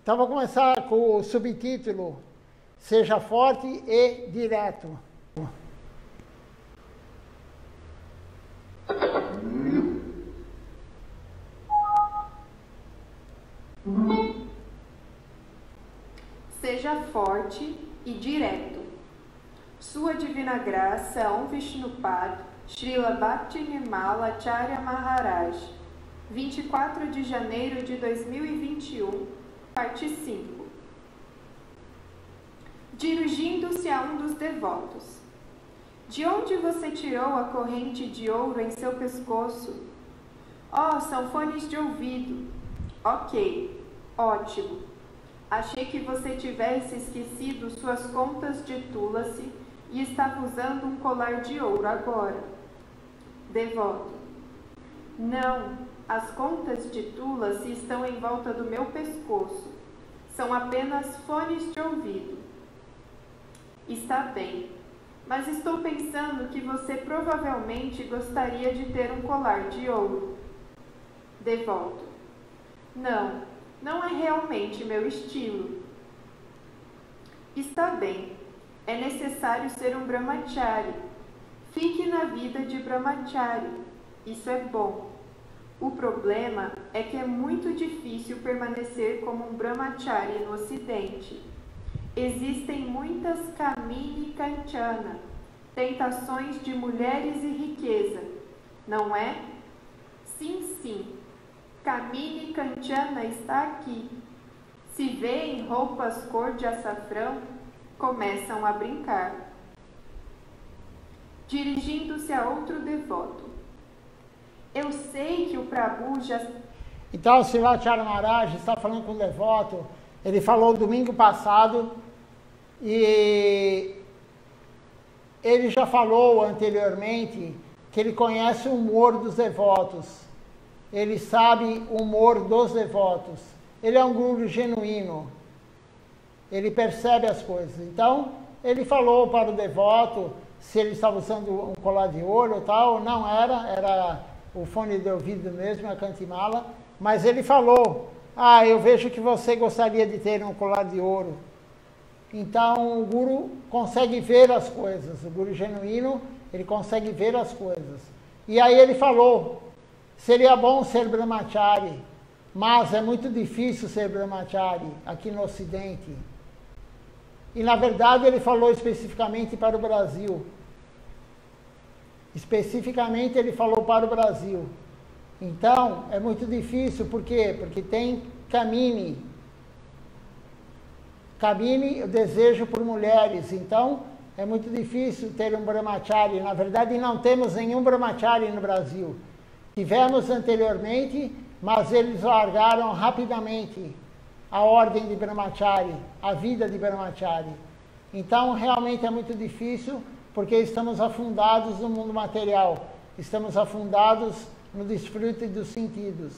Então, vou começar com o subtítulo, Seja Forte e Direto. Seja forte e direto. Sua Divina Graça Om Vishnupad Srila Bhaktinimala Acharya Maharaj, 24 de janeiro de 2021, parte 5. Dirigindo-se a um dos devotos. De onde você tirou a corrente de ouro em seu pescoço? Oh, são fones de ouvido. Ok, ótimo. Achei que você tivesse esquecido suas contas de Tulasi e estava usando um colar de ouro agora. Devoto. Não, as contas de Tulasi estão em volta do meu pescoço. São apenas fones de ouvido. Está bem, mas estou pensando que você provavelmente gostaria de ter um colar de ouro. Devoto. Não, não é realmente meu estilo. Está bem, é necessário ser um brahmachari. Fique na vida de brahmachari. Isso é bom. O problema é que é muito difícil permanecer como um brahmachari no Ocidente. Existem muitas kamini kanchana, tentações de mulheres e riqueza, não é? Sim, sim. Kamini kanchana está aqui. Se vê em roupas cor de açafrão, começam a brincar. Dirigindo-se a outro devoto. Eu sei que o Prabhu já... Então, o Srila Acharya Maharaj está falando com o devoto. Ele falou domingo passado e ele já falou anteriormente que ele conhece o humor dos devotos. Ele sabe o humor dos devotos. Ele é um guru genuíno. Ele percebe as coisas. Então, ele falou para o devoto se ele estava usando um colar de ouro ou tal. Não era, era o fone de ouvido mesmo, a cantimala. Mas ele falou, eu vejo que você gostaria de ter um colar de ouro. Então, o guru consegue ver as coisas. O guru genuíno, ele consegue ver as coisas. E aí ele falou, seria bom ser brahmachari, mas é muito difícil ser brahmachari aqui no Ocidente. E, na verdade, ele falou especificamente para o Brasil. Especificamente, ele falou para o Brasil. Então, é muito difícil, por quê? Porque tem kamini. Kamini, o desejo por mulheres. Então, é muito difícil ter um brahmachari. Na verdade, não temos nenhum brahmachari no Brasil. Tivemos anteriormente, mas eles largaram rapidamente a ordem de brahmachari, a vida de brahmachari. Então, realmente é muito difícil, porque estamos afundados no mundo material. Estamos afundados no desfrute dos sentidos.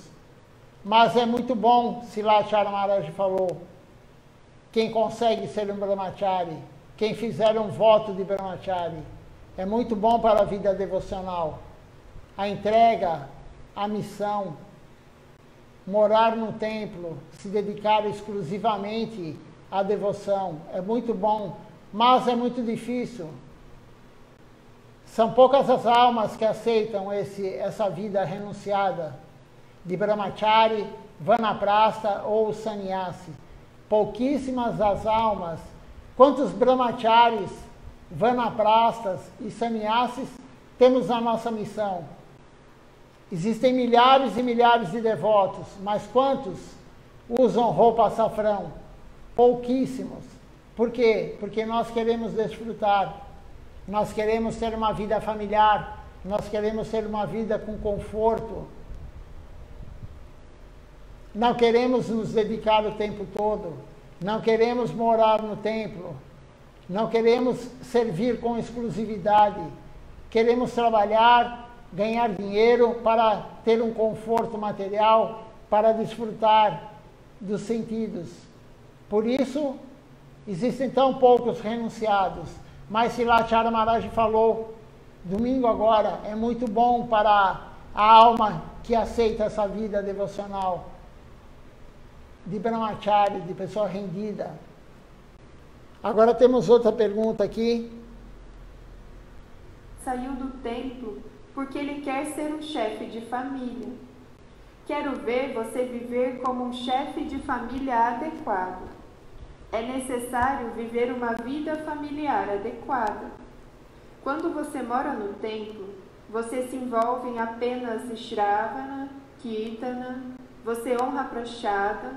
Mas é muito bom, Srila Acharya Maharaj falou, quem consegue ser um brahmachari, quem fizer um voto de brahmachari. É muito bom para a vida devocional. A entrega, a missão, morar no templo, se dedicar exclusivamente à devoção. É muito bom, mas é muito difícil. São poucas as almas que aceitam essa vida renunciada de brahmachari, vanaprastha ou sannyasi. Pouquíssimas as almas. Quantos brahmacharis, vanaprasthas e sannyasis temos na nossa missão? Existem milhares e milhares de devotos, mas quantos usam roupa açafrão? Pouquíssimos. Por quê? Porque nós queremos desfrutar. Nós queremos ter uma vida familiar, nós queremos ter uma vida com conforto. Não queremos nos dedicar o tempo todo, não queremos morar no templo, não queremos servir com exclusividade. Queremos trabalhar, ganhar dinheiro para ter um conforto material, para desfrutar dos sentidos. Por isso, existem tão poucos renunciados. Mas Srila Acharya Maharaj falou, domingo agora, é muito bom para a alma que aceita essa vida devocional. de brahmachari, de pessoa rendida. Agora temos outra pergunta aqui. Saiu do templo porque ele quer ser um chefe de família. Quero ver você viver como um chefe de família adequado. É necessário viver uma vida familiar adequada. Quando você mora no templo, você se envolve em apenas Shravana, Kirtana, você honra Prashada,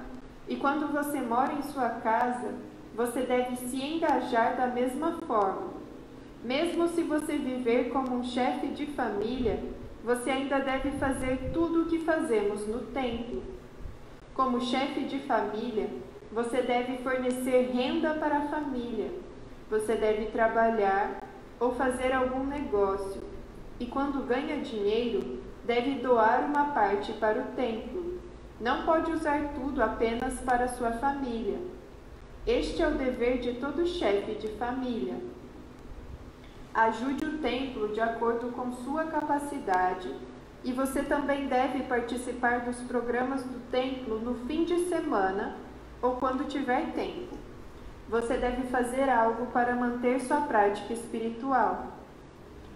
e quando você mora em sua casa, você deve se engajar da mesma forma. Mesmo se você viver como um chefe de família, você ainda deve fazer tudo o que fazemos no templo. Como chefe de família, você deve fornecer renda para a família. Você deve trabalhar ou fazer algum negócio. E quando ganha dinheiro, deve doar uma parte para o templo. Não pode usar tudo apenas para sua família. Este é o dever de todo chefe de família. Ajude o templo de acordo com sua capacidade, e você também deve participar dos programas do templo no fim de semana ou quando tiver tempo. Você deve fazer algo para manter sua prática espiritual.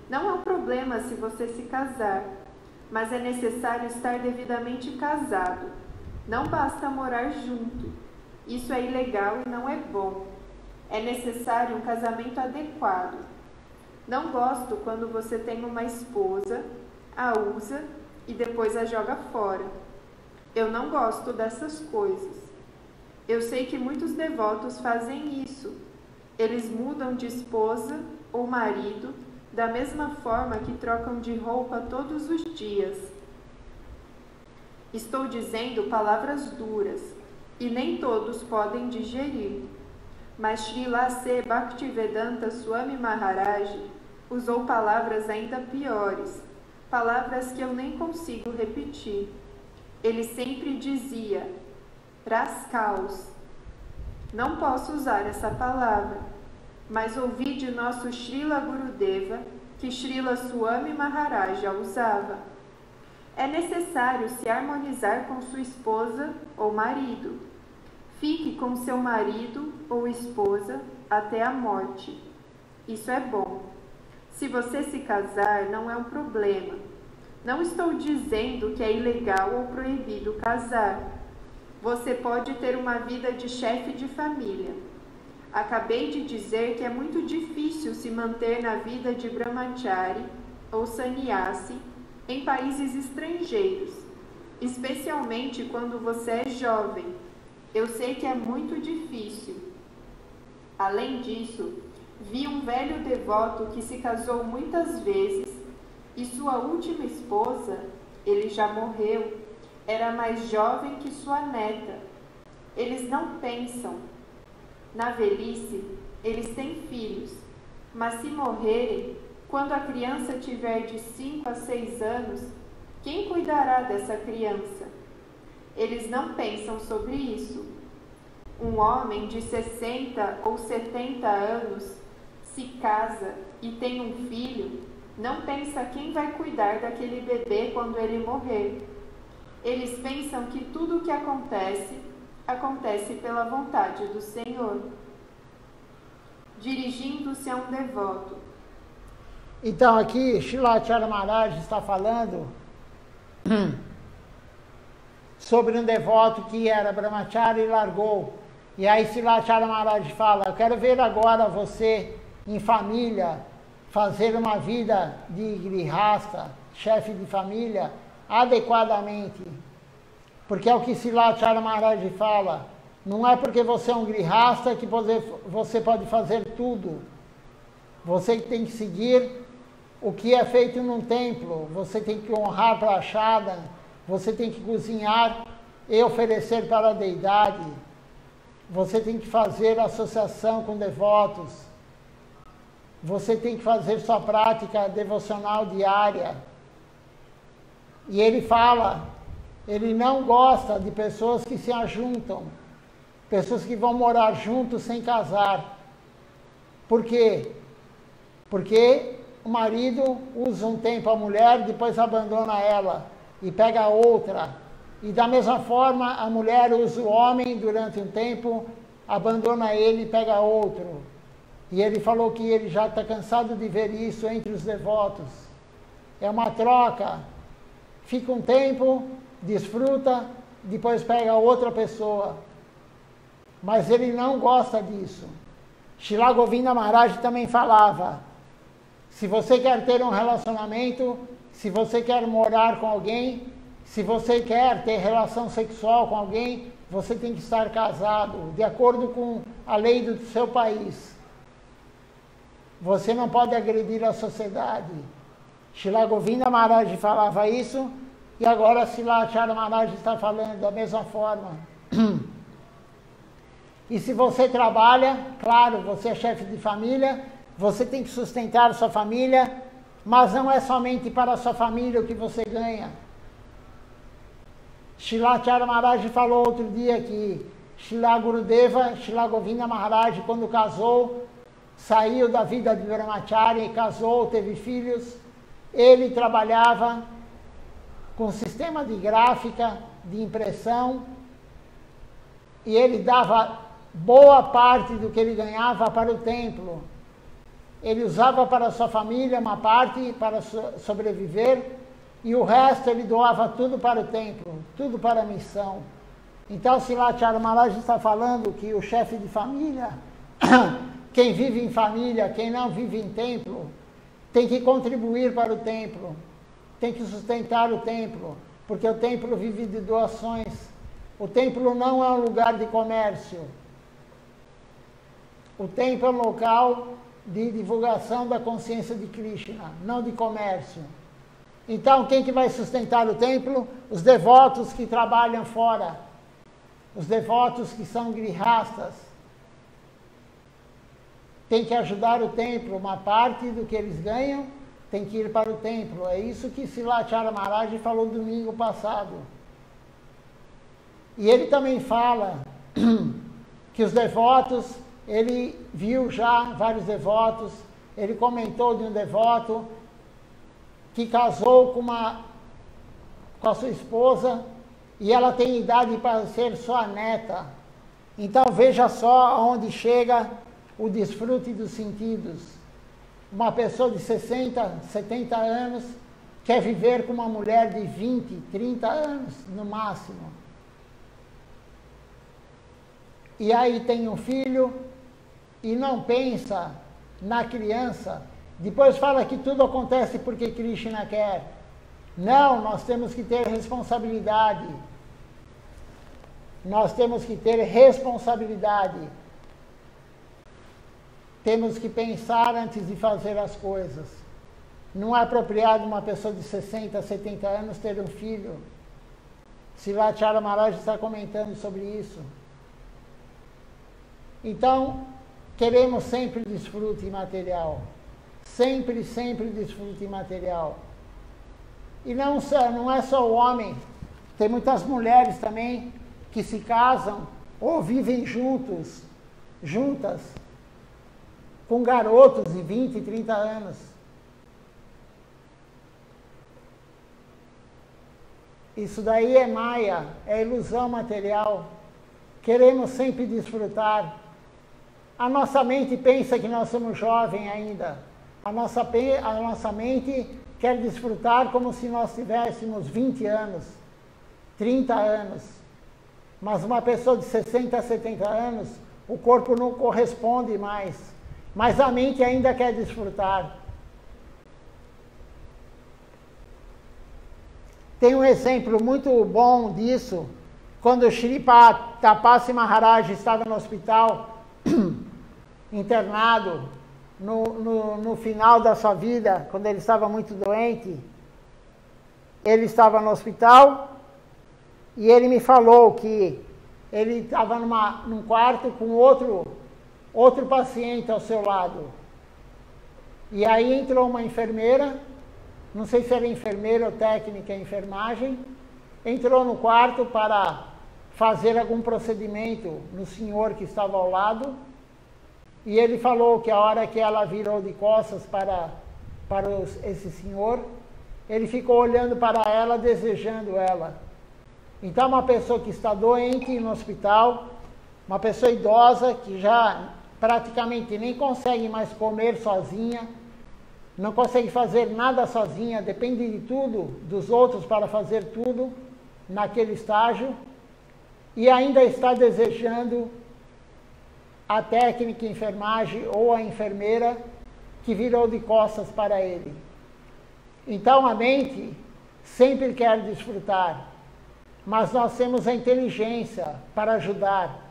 Não há problema se você se casar, mas é necessário estar devidamente casado. Não basta morar junto. Isso é ilegal e não é bom. É necessário um casamento adequado. Não gosto quando você tem uma esposa, a usa e depois a joga fora. Eu não gosto dessas coisas. Eu sei que muitos devotos fazem isso. Eles mudam de esposa ou marido da mesma forma que trocam de roupa todos os dias. Estou dizendo palavras duras e nem todos podem digerir. Mas Srila A.C. Bhaktivedanta Swami Maharaj usou palavras ainda piores, palavras que eu nem consigo repetir. Ele sempre dizia, rascals. Não posso usar essa palavra, mas ouvi de nosso Srila Gurudeva que Srila Swami Maharaj a usava. É necessário se harmonizar com sua esposa ou marido. Fique com seu marido ou esposa até a morte. Isso é bom. Se você se casar, não é um problema. Não estou dizendo que é ilegal ou proibido casar. Você pode ter uma vida de chefe de família. Acabei de dizer que é muito difícil se manter na vida de brahmachari ou sannyasi em países estrangeiros, especialmente quando você é jovem. Eu sei que é muito difícil. Além disso, vi um velho devoto que se casou muitas vezes e sua última esposa, ele já morreu, era mais jovem que sua neta. Eles não pensam. Na velhice, eles têm filhos, mas se morrerem, quando a criança tiver de 5 a 6 anos, quem cuidará dessa criança? Eles não pensam sobre isso. Um homem de 60 ou 70 anos se casa e tem um filho, não pensa quem vai cuidar daquele bebê quando ele morrer. Eles pensam que tudo o que acontece, acontece pela vontade do Senhor. Dirigindo-se a um devoto. Então aqui, Srila Acharya Maharaj está falando sobre um devoto que era brahmachari e largou. E aí Srila Acharya Maharaj fala, eu quero ver agora você em família, fazer uma vida de grihasta, chefe de família, adequadamente. Porque é o que Srila Acharya Maharaj fala, não é porque você é um grihasta que você pode fazer tudo. Você tem que seguir o que é feito num templo, você tem que honrar prashada, você tem que cozinhar e oferecer para a deidade, você tem que fazer associação com devotos, você tem que fazer sua prática devocional diária. E ele fala, ele não gosta de pessoas que se ajuntam, pessoas que vão morar juntos sem casar. Por quê? Porque o marido usa um tempo a mulher, depois abandona ela e pega outra. E da mesma forma, a mulher usa o homem durante um tempo, abandona ele e pega outro. E ele falou que ele já está cansado de ver isso entre os devotos. É uma troca. Fica um tempo, desfruta, depois pega outra pessoa. Mas ele não gosta disso. Srila Govinda Maharaj também falava, se você quer ter um relacionamento, se você quer morar com alguém, se você quer ter relação sexual com alguém, você tem que estar casado, de acordo com a lei do seu país. Você não pode agredir a sociedade. Srila Govinda Maharaj falava isso, e agora Srila Acharya Maharaj está falando da mesma forma. E se você trabalha, claro, você é chefe de família, você tem que sustentar a sua família, mas não é somente para a sua família o que você ganha. Srila Acharya Maharaj falou outro dia que Srila Gurudeva, Srila Govinda Maharaj, quando casou, saiu da vida de Brahmacharya, casou, teve filhos, ele trabalhava com sistema de gráfica, de impressão, e ele dava boa parte do que ele ganhava para o templo. Ele usava para a sua família uma parte para sobreviver, e o resto ele doava tudo para o templo, tudo para a missão. Então, Srila Acharya Maharaj está falando que o chefe de família, quem vive em família, quem não vive em templo, tem que contribuir para o templo, tem que sustentar o templo, porque o templo vive de doações. O templo não é um lugar de comércio. O templo é um local de divulgação da consciência de Krishna, não de comércio. Então, quem que vai sustentar o templo? Os devotos que trabalham fora. Os devotos que são grihastas. Tem que ajudar o templo. Uma parte do que eles ganham tem que ir para o templo. É isso que Srila Acharya Maharaj falou domingo passado. E ele também fala que os devotos, ele viu já vários devotos, ele comentou de um devoto que casou com a sua esposa e ela tem idade para ser sua neta. Então veja só aonde chega o desfrute dos sentidos. Uma pessoa de 60, 70 anos quer viver com uma mulher de 20, 30 anos no máximo. E aí tem um filho e não pensa na criança. Depois fala que tudo acontece porque Krishna quer. Não, nós temos que ter responsabilidade. Nós temos que ter responsabilidade. Temos que pensar antes de fazer as coisas. Não é apropriado uma pessoa de 60, 70 anos ter um filho. Srila Acharya Maharaj está comentando sobre isso. Então, queremos sempre desfrute material. Sempre, sempre desfrute material. E não é só o homem. Tem muitas mulheres também que se casam ou vivem juntas, com garotos de 20, 30 anos. Isso daí é maia, é ilusão material. Queremos sempre desfrutar. A nossa mente pensa que nós somos jovens ainda. A nossa mente quer desfrutar como se nós tivéssemos 20 anos, 30 anos. Mas uma pessoa de 60, 70 anos, o corpo não corresponde mais. Mas a mente ainda quer desfrutar. Tem um exemplo muito bom disso, quando Shri Tapasi Maharaj estava no hospital, internado, no final da sua vida, quando ele estava muito doente, ele estava no hospital e ele me falou que ele estava num quarto com outro paciente ao seu lado. E aí entrou uma enfermeira, não sei se era enfermeira ou técnica em enfermagem, entrou no quarto para fazer algum procedimento no senhor que estava ao lado, e ele falou que a hora que ela virou de costas para esse senhor, ele ficou olhando para ela, desejando ela. Então, uma pessoa que está doente no hospital, uma pessoa idosa que já praticamente nem consegue mais comer sozinha, não consegue fazer nada sozinha, depende de tudo, dos outros para fazer tudo naquele estágio, e ainda está desejando a técnica de enfermagem ou a enfermeira que virou de costas para ele. Então a mente sempre quer desfrutar, mas nós temos a inteligência para ajudar.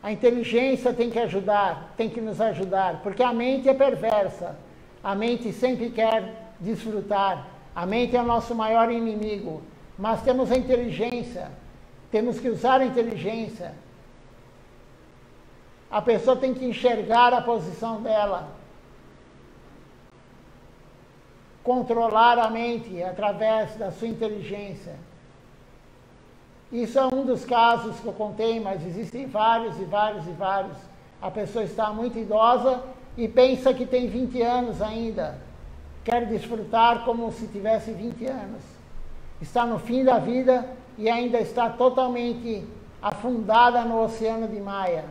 A inteligência tem que ajudar, tem que nos ajudar, porque a mente é perversa. A mente sempre quer desfrutar. A mente é o nosso maior inimigo. Mas temos a inteligência, temos que usar a inteligência. A pessoa tem que enxergar a posição dela. Controlar a mente através da sua inteligência. Isso é um dos casos que eu contei, mas existem vários e vários e vários. A pessoa está muito idosa e pensa que tem 20 anos ainda. Quer desfrutar como se tivesse 20 anos. Está no fim da vida e ainda está totalmente afundada no oceano de Maya.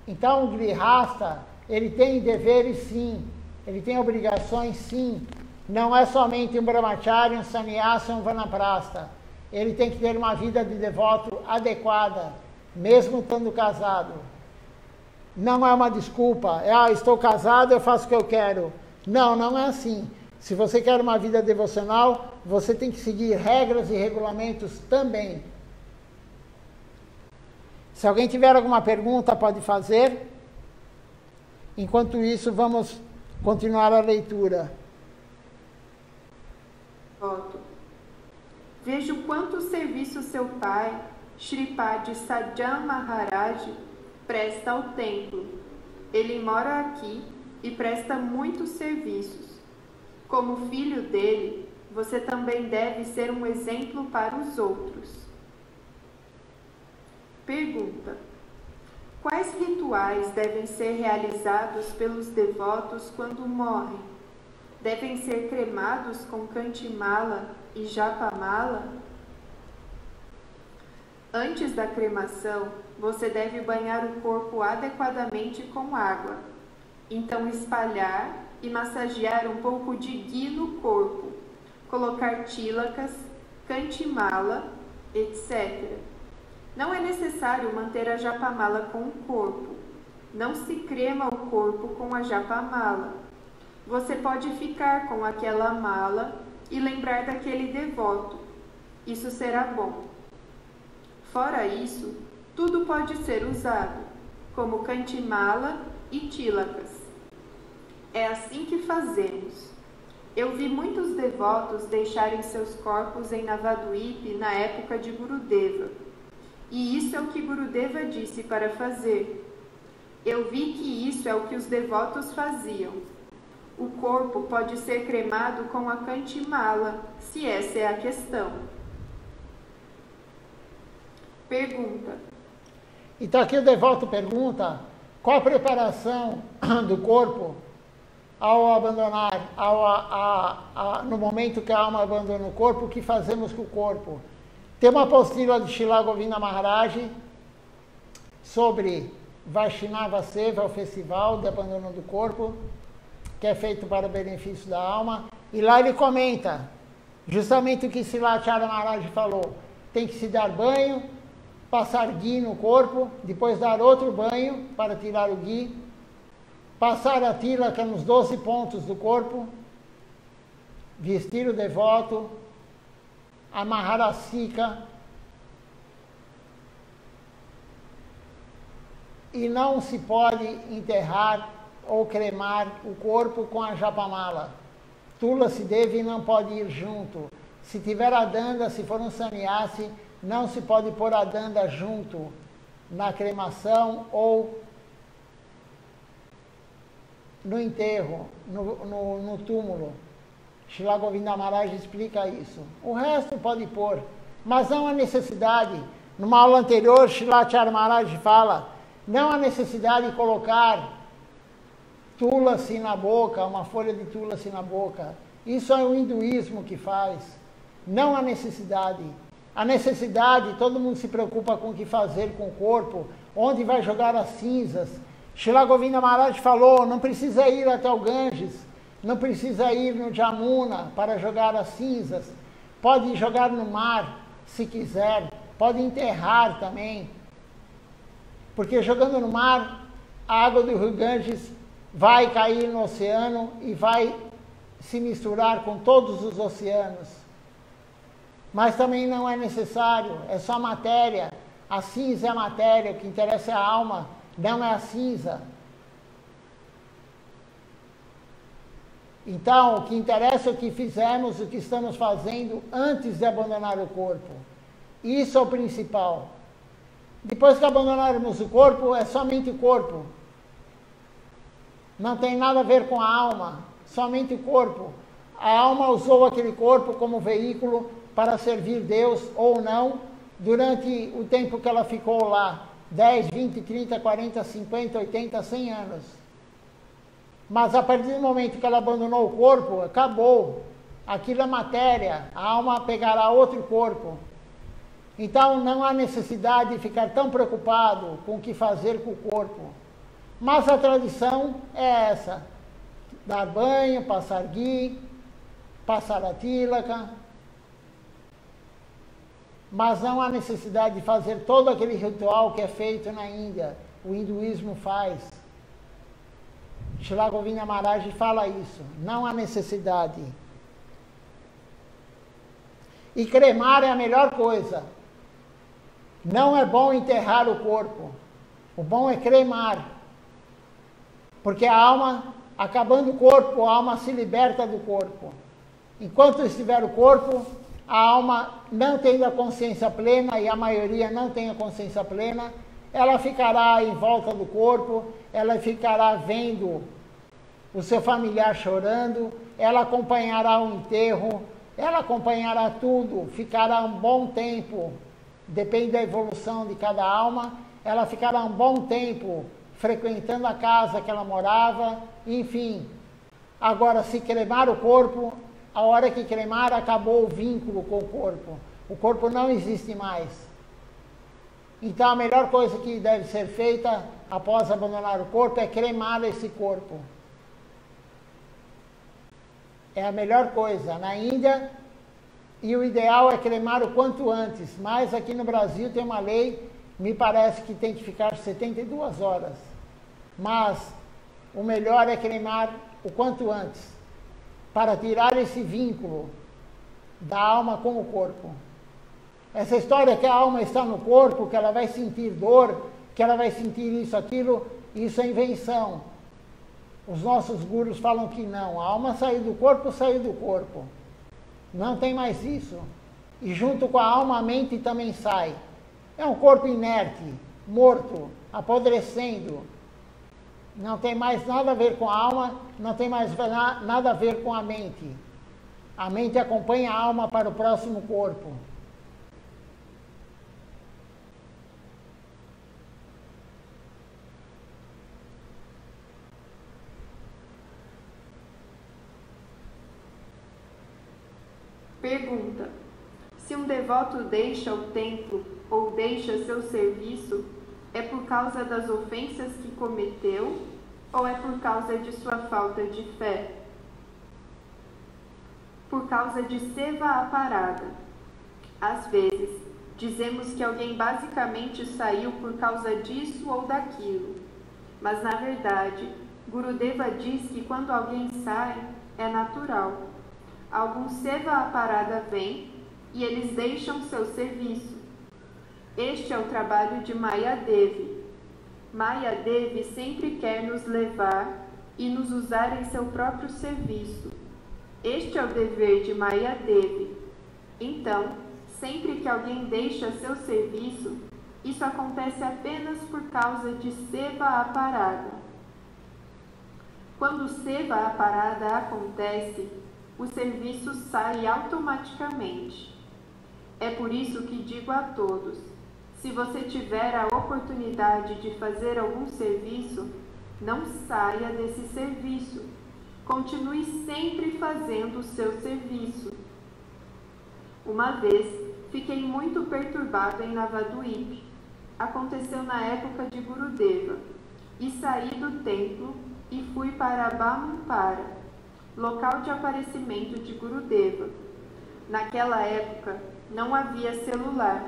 Então, o grihasta, ele tem deveres sim, ele tem obrigações sim. Não é somente um brahmachari, um sannyasi, um vanaprastha. Ele tem que ter uma vida de devoto adequada, mesmo estando casado. Não é uma desculpa, estou casado, eu faço o que eu quero. Não, não é assim. Se você quer uma vida devocional, você tem que seguir regras e regulamentos também. Se alguém tiver alguma pergunta, pode fazer. Enquanto isso, vamos continuar a leitura. Vejo quanto serviço seu pai, Shripad Sajjan Maharaj, presta ao templo. Ele mora aqui e presta muitos serviços. Como filho dele, você também deve ser um exemplo para os outros. Pergunta: quais rituais devem ser realizados pelos devotos quando morrem? Devem ser cremados com Kantimala e Japamala? Antes da cremação, você deve banhar o corpo adequadamente com água. Então espalhar e massagear um pouco de ghee no corpo, colocar tilakas, Kantimala, etc. Não é necessário manter a Japamala com o corpo. Não se crema o corpo com a Japamala. Você pode ficar com aquela mala e lembrar daquele devoto. Isso será bom. Fora isso, tudo pode ser usado, como Kantimala e tilakas. É assim que fazemos. Eu vi muitos devotos deixarem seus corpos em Navadvipa na época de Gurudeva. E isso é o que Gurudeva disse para fazer. Eu vi que isso é o que os devotos faziam. O corpo pode ser cremado com a Kantimala, se essa é a questão. Pergunta. Então aqui o devoto pergunta qual a preparação do corpo ao abandonar, no momento que a alma abandona o corpo, o que fazemos com o corpo? Tem uma apostila de Srila Govinda Maharaj sobre Vaishnava Seva, o festival de abandono do corpo, que é feito para o benefício da alma, e lá ele comenta justamente o que Srilacharya Maharaj falou. Tem que se dar banho, passar ghee no corpo, depois dar outro banho para tirar o ghee, passar a tilaka nos 12 pontos do corpo, vestir o devoto, amarrar a sika, e não se pode enterrar ou cremar o corpo com a Japamala. Tulasi Devi não pode ir junto. Se tiver a danda, se for um sannyasi, não se pode pôr a danda junto na cremação ou no enterro, no túmulo. Srila Govinda Maharaj explica isso. O resto pode pôr, mas não há necessidade. Numa aula anterior, Srilacharya Maharaj fala, não há necessidade de colocar tulasi na boca, uma folha de tulasi na boca. Isso é o hinduísmo que faz. não há necessidade. A necessidade, todo mundo se preocupa com o que fazer com o corpo, onde vai jogar as cinzas. Srila Govinda Maharaj falou, não precisa ir até o Ganges, não precisa ir no Jamuna para jogar as cinzas. Pode jogar no mar, se quiser, pode enterrar também. Porque jogando no mar, a água do Rio Ganges vai cair no oceano e vai se misturar com todos os oceanos. Mas também não é necessário, é só matéria. A cinza é a matéria, o que interessa é a alma, não é a cinza. Então, o que interessa é o que fizemos, o que estamos fazendo antes de abandonar o corpo. Isso é o principal. Depois que abandonarmos o corpo, é somente o corpo. Não tem nada a ver com a alma, somente o corpo. A alma usou aquele corpo como veículo para servir Deus ou não, durante o tempo que ela ficou lá, 10, 20, 30, 40, 50, 80, 100 anos. Mas a partir do momento que ela abandonou o corpo, acabou. Aquilo é matéria, a alma pegará outro corpo. Então não há necessidade de ficar tão preocupado com o que fazer com o corpo. Mas a tradição é essa: dar banho, passar ghee, passar a tilaka. Mas não há necessidade de fazer todo aquele ritual que é feito na Índia. O hinduísmo faz. Srila Govinda Maharaj fala isso. Não há necessidade. E cremar é a melhor coisa. Não é bom enterrar o corpo. O bom é cremar. Porque a alma, acabando o corpo, a alma se liberta do corpo. Enquanto estiver o corpo, a alma não tendo a consciência plena, e a maioria não tem a consciência plena, ela ficará em volta do corpo, ela ficará vendo o seu familiar chorando, ela acompanhará o enterro, ela acompanhará tudo, ficará um bom tempo, depende da evolução de cada alma, ela ficará um bom tempo frequentando a casa que ela morava, enfim. Agora, se cremar o corpo, a hora que cremar, acabou o vínculo com o corpo. O corpo não existe mais. Então, a melhor coisa que deve ser feita após abandonar o corpo é cremar esse corpo. É a melhor coisa. Na Índia, e o ideal é cremar o quanto antes. Mas aqui no Brasil tem uma lei, me parece que tem que ficar 72 horas. Mas o melhor é cremar o quanto antes, para tirar esse vínculo da alma com o corpo. Essa história que a alma está no corpo, que ela vai sentir dor, que ela vai sentir isso, aquilo, isso é invenção. Os nossos gurus falam que não. A alma saiu do corpo. Não tem mais isso. E junto com a alma, a mente também sai. É um corpo inerte, morto, apodrecendo. Não tem mais nada a ver com a alma, não tem mais nada a ver com a mente. A mente acompanha a alma para o próximo corpo. Pergunta: se um devoto deixa o templo ou deixa seu serviço, é por causa das ofensas que cometeu ou é por causa de sua falta de fé? Por causa de seva aparada. Às vezes, dizemos que alguém basicamente saiu por causa disso ou daquilo. Mas, na verdade, Gurudeva diz que quando alguém sai, é natural. Algum seva aparada vem e eles deixam seu serviço. Este é o trabalho de Mayadevi. Mayadevi sempre quer nos levar e nos usar em seu próprio serviço. Este é o dever de Mayadevi. Então, sempre que alguém deixa seu serviço, isso acontece apenas por causa de seva aparada. Quando seva aparada acontece, o serviço sai automaticamente. É por isso que digo a todos: se você tiver a oportunidade de fazer algum serviço, não saia desse serviço. Continue sempre fazendo o seu serviço. Uma vez, fiquei muito perturbado em Navadvip. Aconteceu na época de Gurudeva, e saí do templo e fui para Bamumpara, local de aparecimento de Gurudeva. Naquela época, não havia celular,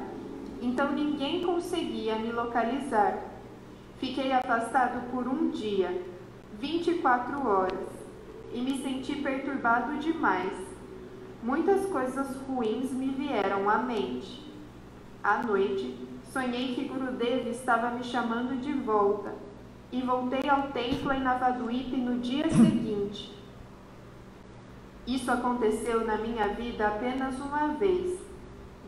então ninguém conseguia me localizar. Fiquei afastado por um dia, 24 horas, e me senti perturbado demais. Muitas coisas ruins me vieram à mente. À noite, sonhei que Gurudeva estava me chamando de volta, e voltei ao templo em Navadvip no dia seguinte. Isso aconteceu na minha vida apenas uma vez.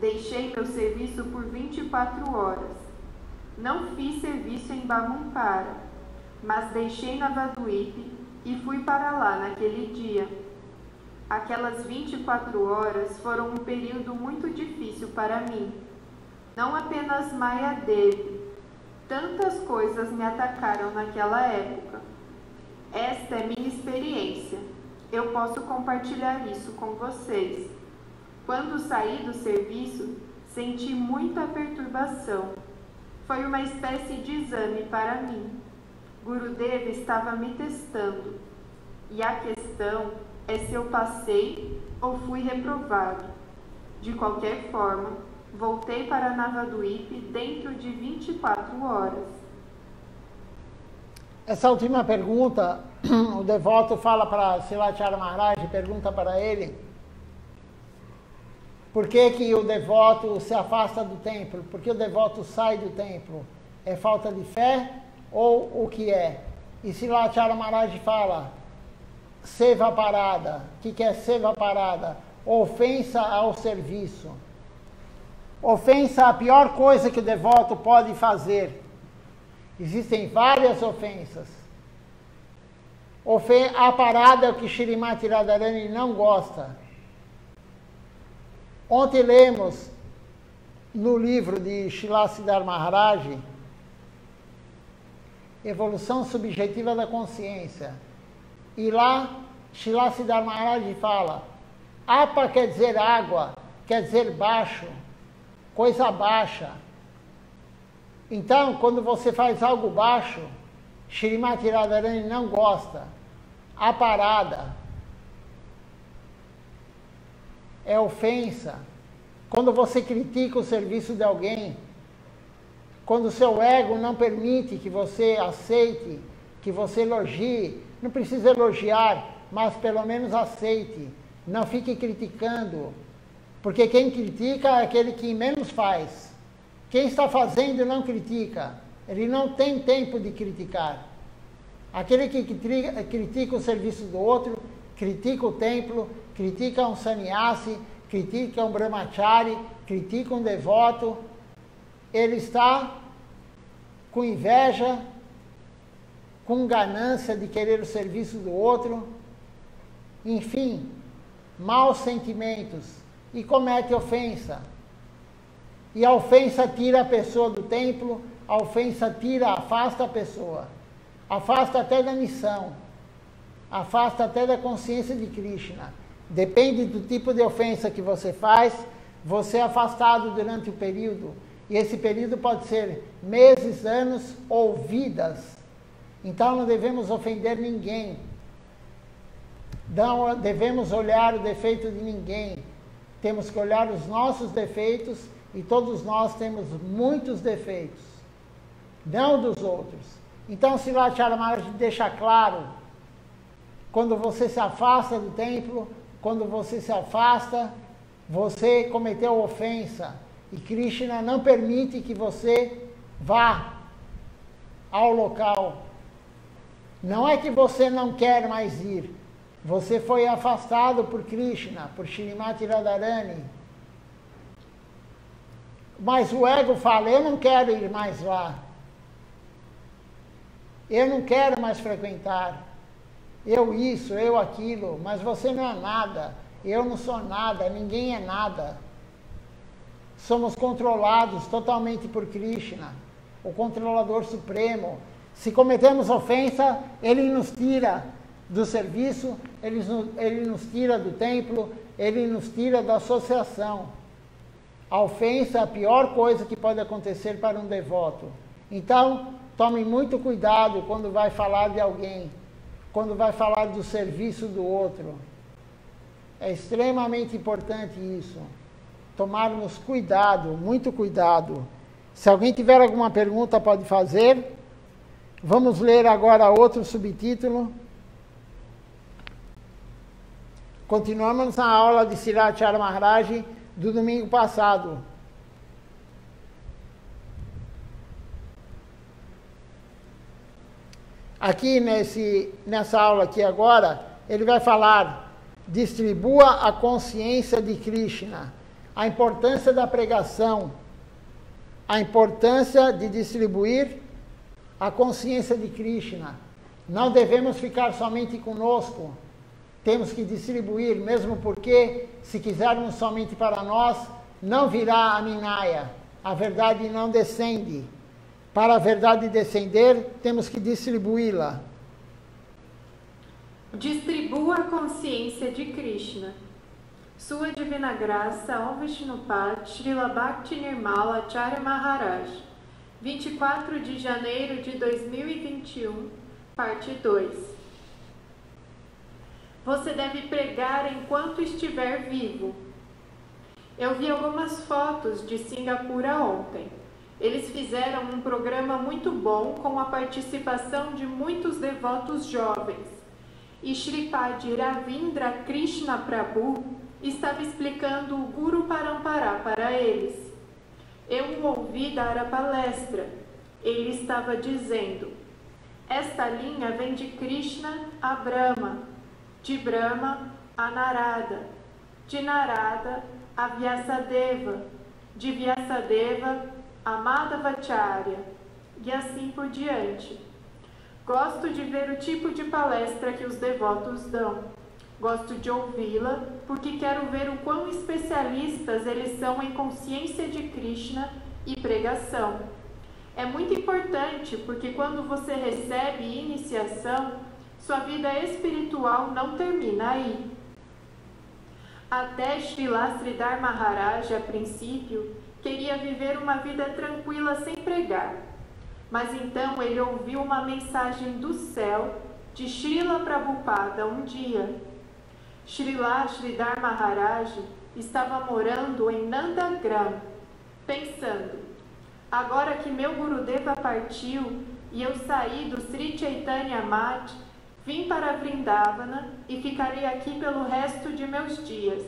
Deixei meu serviço por 24 horas. Não fiz serviço em Bamumpara, mas deixei Navadvip e fui para lá naquele dia. Aquelas 24 horas foram um período muito difícil para mim. Não apenas Maya Devi. Tantas coisas me atacaram naquela época. Esta é minha experiência. Eu posso compartilhar isso com vocês. Quando saí do serviço, senti muita perturbação. Foi uma espécie de exame para mim. Gurudeva estava me testando. E a questão é se eu passei ou fui reprovado. De qualquer forma, voltei para Navadvip dentro de 24 horas. Essa última pergunta, o devoto fala para Silachara Maharaj, pergunta para ele por que o devoto se afasta do templo, por que o devoto sai do templo? É falta de fé ou o que é? E Silachara Maharaj fala, seva parada. O que é seva parada? Ofensa ao serviço. Ofensa é a pior coisa que o devoto pode fazer. Existem várias ofensas. A parada é o que Shrimati Radharani não gosta. Ontem lemos no livro de Srila Siddhar Maharaj, Evolução Subjetiva da Consciência. E lá, Srila Siddhar Maharaj fala, apa quer dizer água, quer dizer baixo, coisa baixa. Então, quando você faz algo baixo, Shrimati Radharani não gosta. A parada é ofensa. Quando você critica o serviço de alguém, quando o seu ego não permite que você aceite, que você elogie, não precisa elogiar, mas pelo menos aceite. Não fique criticando, porque quem critica é aquele que menos faz. Quem está fazendo não critica, ele não tem tempo de criticar. Aquele que critica o serviço do outro, critica o templo, critica um sannyasi, critica um brahmachari, critica um devoto, ele está com inveja, com ganância de querer o serviço do outro, enfim, maus sentimentos, e comete ofensa. E a ofensa tira a pessoa do templo, a ofensa afasta a pessoa, afasta até da missão, afasta até da consciência de Krishna. Depende do tipo de ofensa que você faz, você é afastado durante o período. E esse período pode ser meses, anos ou vidas. Então não devemos ofender ninguém. Não devemos olhar o defeito de ninguém. Temos que olhar os nossos defeitos, e todos nós temos muitos defeitos, não dos outros. Então, Silachara Maharaj deixa claro, quando você se afasta do templo, quando você se afasta, você cometeu ofensa, e Krishna não permite que você vá ao local. Não é que você não quer mais ir, você foi afastado por Krishna, por Shrimati Radharani. Mas o ego fala, eu não quero ir mais lá. Eu não quero mais frequentar. Eu isso, eu aquilo. Mas você não é nada. Eu não sou nada, ninguém é nada. Somos controlados totalmente por Krishna, o controlador supremo. Se cometemos ofensa, ele nos tira do serviço, ele nos tira do templo, ele nos tira da associação. A ofensa é a pior coisa que pode acontecer para um devoto. Então, tome muito cuidado quando vai falar de alguém, quando vai falar do serviço do outro. É extremamente importante isso. Tomarmos cuidado, muito cuidado. Se alguém tiver alguma pergunta, pode fazer. Vamos ler agora outro subtítulo. Continuamos na aula de Sriracharya Maharaj do domingo passado. Aqui nessa aula aqui agora, ele vai falar: distribua a consciência de Krishna, a importância da pregação, a importância de distribuir a consciência de Krishna. Não devemos ficar somente conosco, temos que distribuir, mesmo porque, se quisermos somente para nós, não virá a Ninaya, a verdade não descende. Para a verdade descender, temos que distribuí-la. Distribua a consciência de Krishna. Sua Divina Graça, Om Vishnupad, Srila Bhakti Nirmala Acharya Maharaj, 24 de janeiro de 2021, parte 2. Você deve pregar enquanto estiver vivo. Eu vi algumas fotos de Singapura ontem. Eles fizeram um programa muito bom com a participação de muitos devotos jovens. E Shripad Ravindra Krishna Prabhu estava explicando o Guru Parampara para eles. Eu o ouvi dar a palestra. Ele estava dizendo: esta linha vem de Krishna a Brahma, de Brahma a Narada, de Narada a Vyasadeva, de Vyasadeva a Madhavacharya, e assim por diante. Gosto de ver o tipo de palestra que os devotos dão. Gosto de ouvi-la porque quero ver o quão especialistas eles são em consciência de Krishna e pregação. É muito importante porque quando você recebe iniciação, sua vida espiritual não termina aí. Até Srila Sridhar Maharaj, a princípio, queria viver uma vida tranquila sem pregar. Mas então ele ouviu uma mensagem do céu de Srila Prabhupada um dia. Srila Sridhar Maharaj estava morando em Nandagram, pensando: agora que meu Gurudeva partiu e eu saí do Sri Chaitanya Mat, vim para Vrindavana e ficarei aqui pelo resto de meus dias.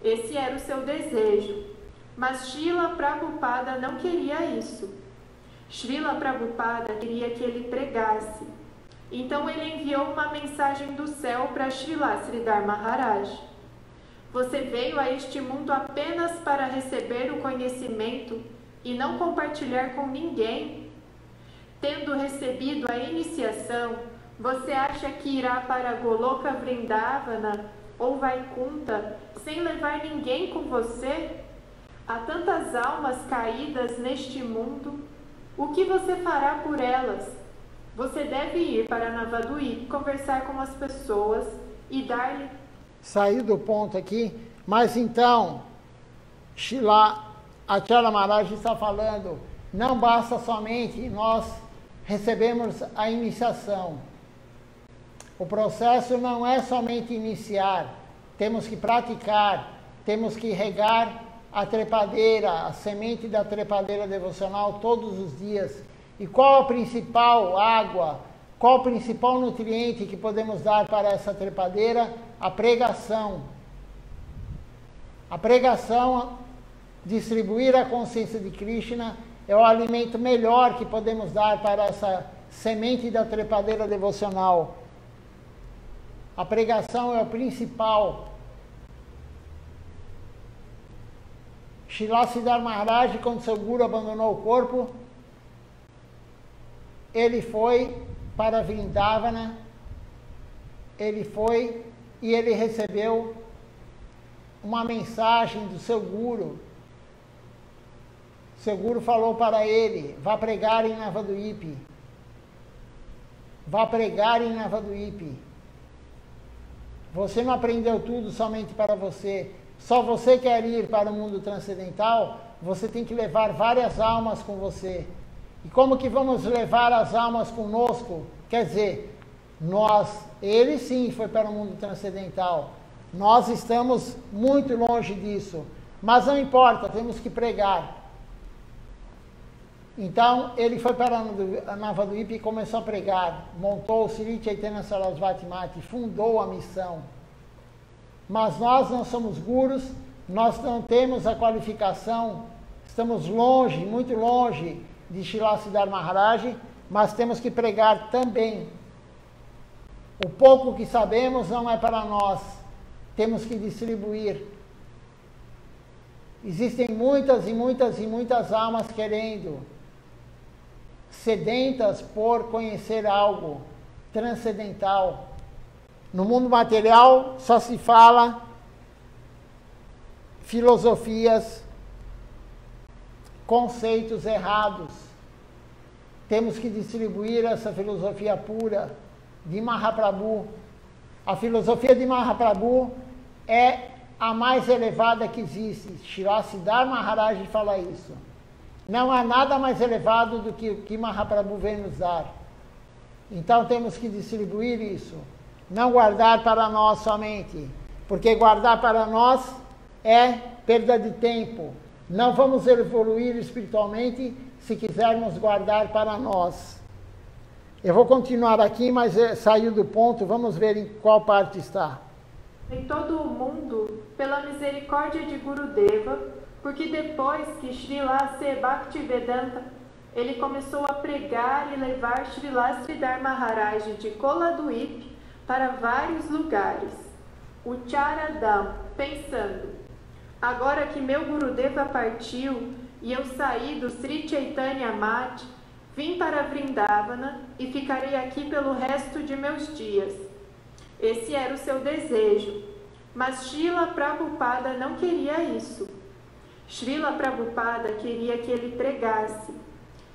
Esse era o seu desejo, mas Srila Prabhupada não queria isso. Srila Prabhupada queria que ele pregasse. Então ele enviou uma mensagem do céu para Srila Sridhar Maharaj. Você veio a este mundo apenas para receber o conhecimento e não compartilhar com ninguém? Tendo recebido a iniciação, você acha que irá para Goloka Vrindavana ou Vaikunta sem levar ninguém com você? Há tantas almas caídas neste mundo. O que você fará por elas? Você deve ir para Navadvip, conversar com as pessoas e dar-lhe... Saiu do ponto aqui, mas então, Srila Acharya Maharaj está falando, não basta somente nós recebemos a iniciação. O processo não é somente iniciar, temos que praticar, temos que regar a trepadeira, a semente da trepadeira devocional todos os dias. E qual a principal água, qual o principal nutriente que podemos dar para essa trepadeira? A pregação. A pregação, distribuir a consciência de Krishna, é o alimento melhor que podemos dar para essa semente da trepadeira devocional. A pregação é o principal. Srila Sridhar Maharaj, quando seu Guru abandonou o corpo, ele foi para Vrindavana, ele foi e ele recebeu uma mensagem do seu Guru. Seu Guru falou para ele: vá pregar em Navadvip. Vá pregar em Navadvip. Você não aprendeu tudo somente para você. só você quer ir para o mundo transcendental, você tem que levar várias almas com você. E como que vamos levar as almas conosco? Quer dizer, ele sim foi para o mundo transcendental. Nós estamos muito longe disso. Mas não importa, temos que pregar. Então, ele foi para a Navadvip e começou a pregar. Montou o Sri Chaitanya Sarasvati Mati, fundou a missão. Mas nós não somos gurus, nós não temos a qualificação, estamos longe, muito longe de Srila Siddhar Maharaj, mas temos que pregar também. O pouco que sabemos não é para nós, temos que distribuir. Existem muitas e muitas e muitas almas querendo, sedentas por conhecer algo transcendental. No mundo material só se fala filosofias, conceitos errados. Temos que distribuir essa filosofia pura de Mahaprabhu. A filosofia de Mahaprabhu é a mais elevada que existe. Srila Siddhar Maharaj fala isso. Não há nada mais elevado do que o que Mahaprabhu vem nos dar. Então temos que distribuir isso. Não guardar para nós somente. Porque guardar para nós é perda de tempo. Não vamos evoluir espiritualmente se quisermos guardar para nós. Eu vou continuar aqui, mas saiu do ponto. Vamos ver em qual parte está. Em todo o mundo, pela misericórdia de Gurudeva, porque depois que Srila C. Bhaktivedanta, ele começou a pregar e levar Srila Sridhar Maharaj de Koladwip para vários lugares. O Charadam, pensando, agora que meu Gurudeva partiu e eu saí do Sri Chaitanya Mat, vim para Vrindavana e ficarei aqui pelo resto de meus dias. Esse era o seu desejo, mas Srila Prabhupada não queria isso. Srila Prabhupada queria que ele pregasse.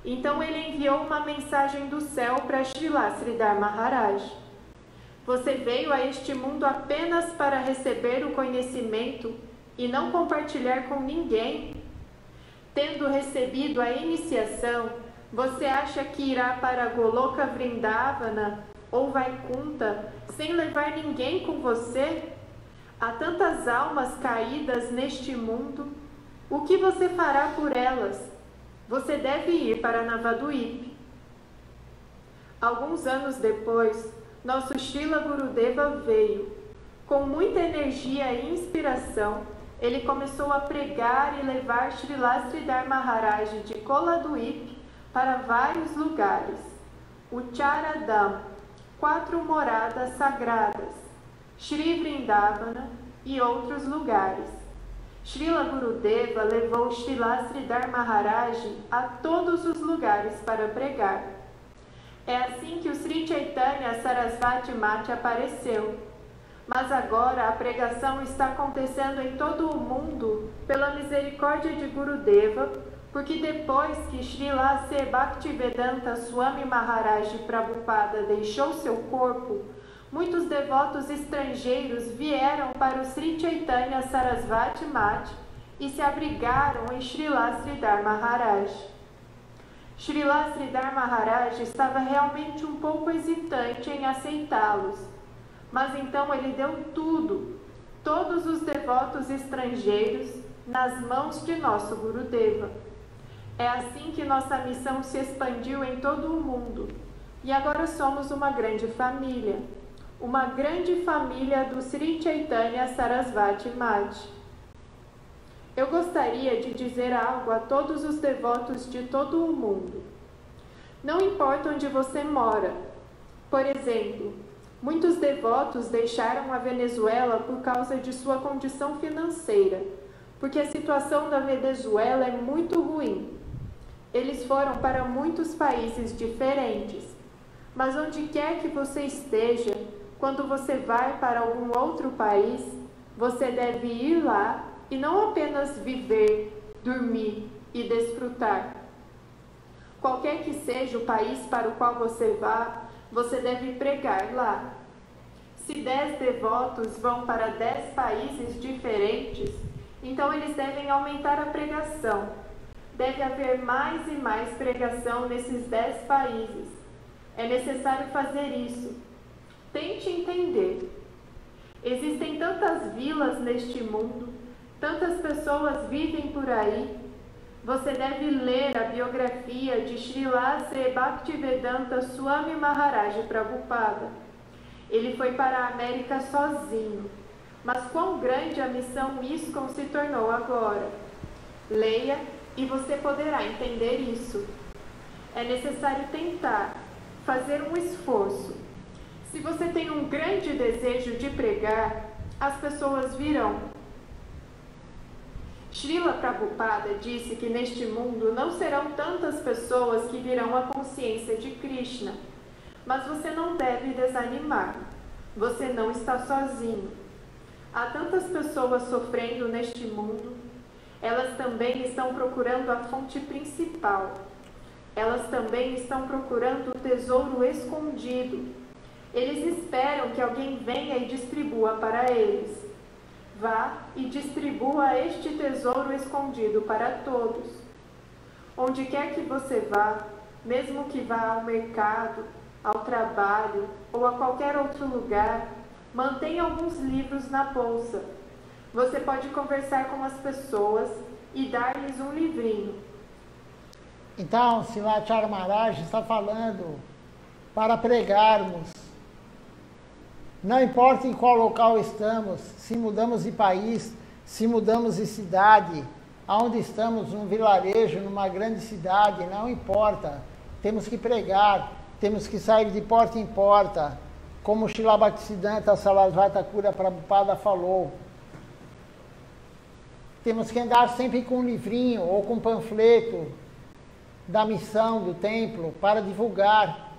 Então ele enviou uma mensagem do céu para Srila Sridhar Maharaj. Você veio a este mundo apenas para receber o conhecimento e não compartilhar com ninguém? Tendo recebido a iniciação, você acha que irá para Goloka Vrindavana ou Vaikunta sem levar ninguém com você? Há tantas almas caídas neste mundo. O que você fará por elas? Você deve ir para Navadvip. Alguns anos depois, nosso Srila Gurudeva veio. Com muita energia e inspiração, ele começou a pregar e levar Srila Sridhar Maharaj de Koladwip para vários lugares. O Charadam, 4 moradas sagradas, Shri Vrindavana e outros lugares. Srila Gurudeva levou Srila Sridhar Maharaj a todos os lugares para pregar. É assim que o Sri Chaitanya Sarasvati Mati apareceu. Mas agora a pregação está acontecendo em todo o mundo pela misericórdia de Gurudeva, porque depois que Srila C. Bhaktivedanta Swami Maharaj Prabhupada deixou seu corpo, muitos devotos estrangeiros vieram para o Sri Chaitanya Sarasvati Mati e se abrigaram em Srila Sridhar Maharaj. Srila Sridhar Maharaj estava realmente um pouco hesitante em aceitá-los, mas então ele deu tudo, todos os devotos estrangeiros, nas mãos de nosso Gurudeva. É assim que nossa missão se expandiu em todo o mundo, e agora somos uma grande família do Sri Chaitanya Sarasvati Mati. Eu gostaria de dizer algo a todos os devotos de todo o mundo. Não importa onde você mora. Por exemplo, muitos devotos deixaram a Venezuela por causa de sua condição financeira, porque a situação da Venezuela é muito ruim. Eles foram para muitos países diferentes, mas onde quer que você esteja, quando você vai para algum outro país, você deve ir lá e não apenas viver, dormir e desfrutar. Qualquer que seja o país para o qual você vá, você deve pregar lá. Se 10 devotos vão para 10 países diferentes, então eles devem aumentar a pregação. Deve haver mais e mais pregação nesses 10 países. É necessário fazer isso. Tente entender. Existem tantas vilas neste mundo, tantas pessoas vivem por aí. Você deve ler a biografia de Srila Sri Bhaktivedanta Swami Maharaj Prabhupada. Ele foi para a América sozinho, mas quão grande a missão ISKCON se tornou agora. Leia e você poderá entender isso. É necessário tentar, fazer um esforço. Se você tem um grande desejo de pregar, as pessoas virão. Srila Prabhupada disse que neste mundo não serão tantas pessoas que virão à consciência de Krishna, mas você não deve desanimar. Você não está sozinho. Há tantas pessoas sofrendo neste mundo. Elas também estão procurando a fonte principal. Elas também estão procurando o tesouro escondido. Eles esperam que alguém venha e distribua para eles. Vá e distribua este tesouro escondido para todos. Onde quer que você vá, mesmo que vá ao mercado, ao trabalho ou a qualquer outro lugar, mantenha alguns livros na bolsa. Você pode conversar com as pessoas e dar-lhes um livrinho. Então, Srila Maharaj está falando para pregarmos. Não importa em qual local estamos, se mudamos de país, se mudamos de cidade, aonde estamos, num vilarejo, numa grande cidade, não importa. Temos que pregar, temos que sair de porta em porta, como Srila Bhaktisiddhanta Sarasvati Thakur Prabhupada falou. Temos que andar sempre com um livrinho ou com um panfleto da missão do templo para divulgar.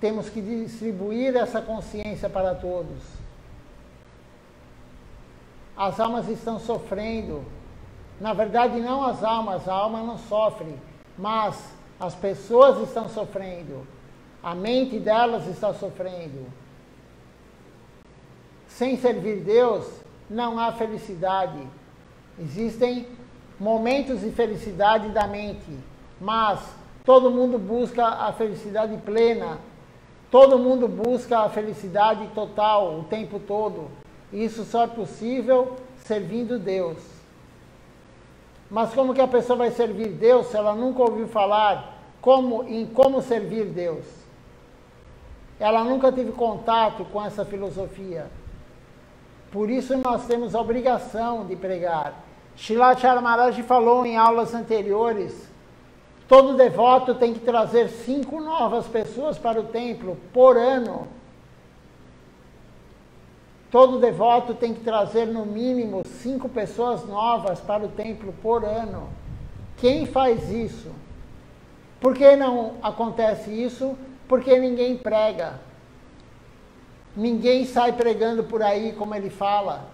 Temos que distribuir essa consciência para todos. As almas estão sofrendo. Na verdade, não as almas, a alma não sofre, mas as pessoas estão sofrendo. A mente delas está sofrendo. Sem servir Deus, não há felicidade. Existem momentos de felicidade da mente, mas todo mundo busca a felicidade plena. Todo mundo busca a felicidade total o tempo todo. Isso só é possível servindo Deus. Mas como que a pessoa vai servir Deus se ela nunca ouviu falar em como servir Deus? Ela nunca teve contato com essa filosofia. Por isso nós temos a obrigação de pregar. Srila Maharaj falou em aulas anteriores, todo devoto tem que trazer 5 novas pessoas para o templo por ano. Todo devoto tem que trazer no mínimo 5 pessoas novas para o templo por ano. Quem faz isso? Por que não acontece isso? Porque ninguém prega. Ninguém sai pregando por aí, como ele fala,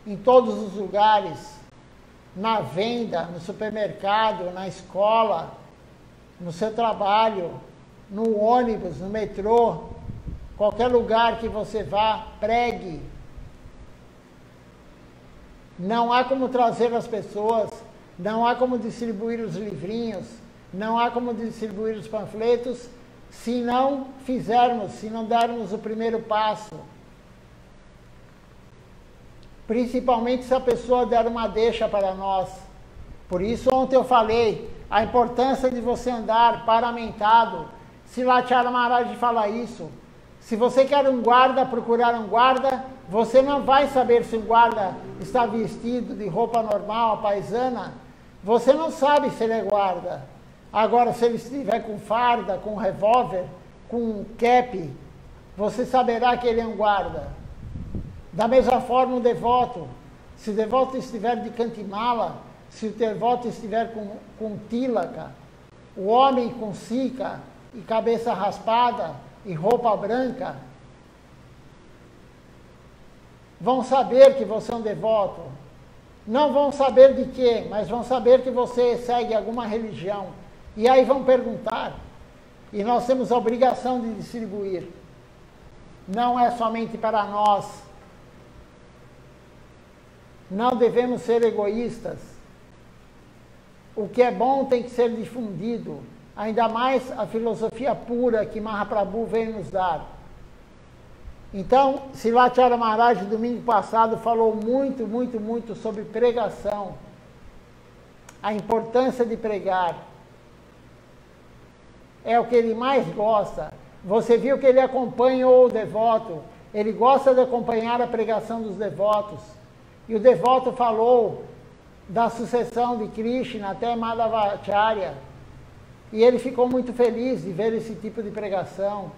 em todos os lugares, na venda, no supermercado, na escola, no seu trabalho, no ônibus, no metrô, qualquer lugar que você vá, pregue. Não há como trazer as pessoas, não há como distribuir os livrinhos, não há como distribuir os panfletos, se não fizermos, se não dermos o primeiro passo. Principalmente se a pessoa der uma deixa para nós. Por isso ontem eu falei a importância de você andar paramentado. Srila Maharaj fala isso. Se você quer um guarda, procurar um guarda, você não vai saber se o guarda está vestido de roupa normal, paisana. Você não sabe se ele é guarda. Agora, se ele estiver com farda, com revólver, com cap, você saberá que ele é um guarda. Da mesma forma, o devoto. Se o devoto estiver de cantimala, se o devoto estiver com tilaka, o homem com sica e cabeça raspada e roupa branca, vão saber que você é um devoto. Não vão saber de quê, mas vão saber que você segue alguma religião. E aí vão perguntar. E nós temos a obrigação de distribuir. não é somente para nós. Não devemos ser egoístas. O que é bom tem que ser difundido, ainda mais a filosofia pura que Mahaprabhu veio nos dar. Então, Srivacharya Maharaj, domingo passado, falou muito sobre pregação, a importância de pregar. É o que ele mais gosta. Você viu que ele acompanhou o devoto, ele gosta de acompanhar a pregação dos devotos. E o devoto falou da sucessão de Krishna até Madhavacharya. E ele ficou muito feliz de ver esse tipo de pregação.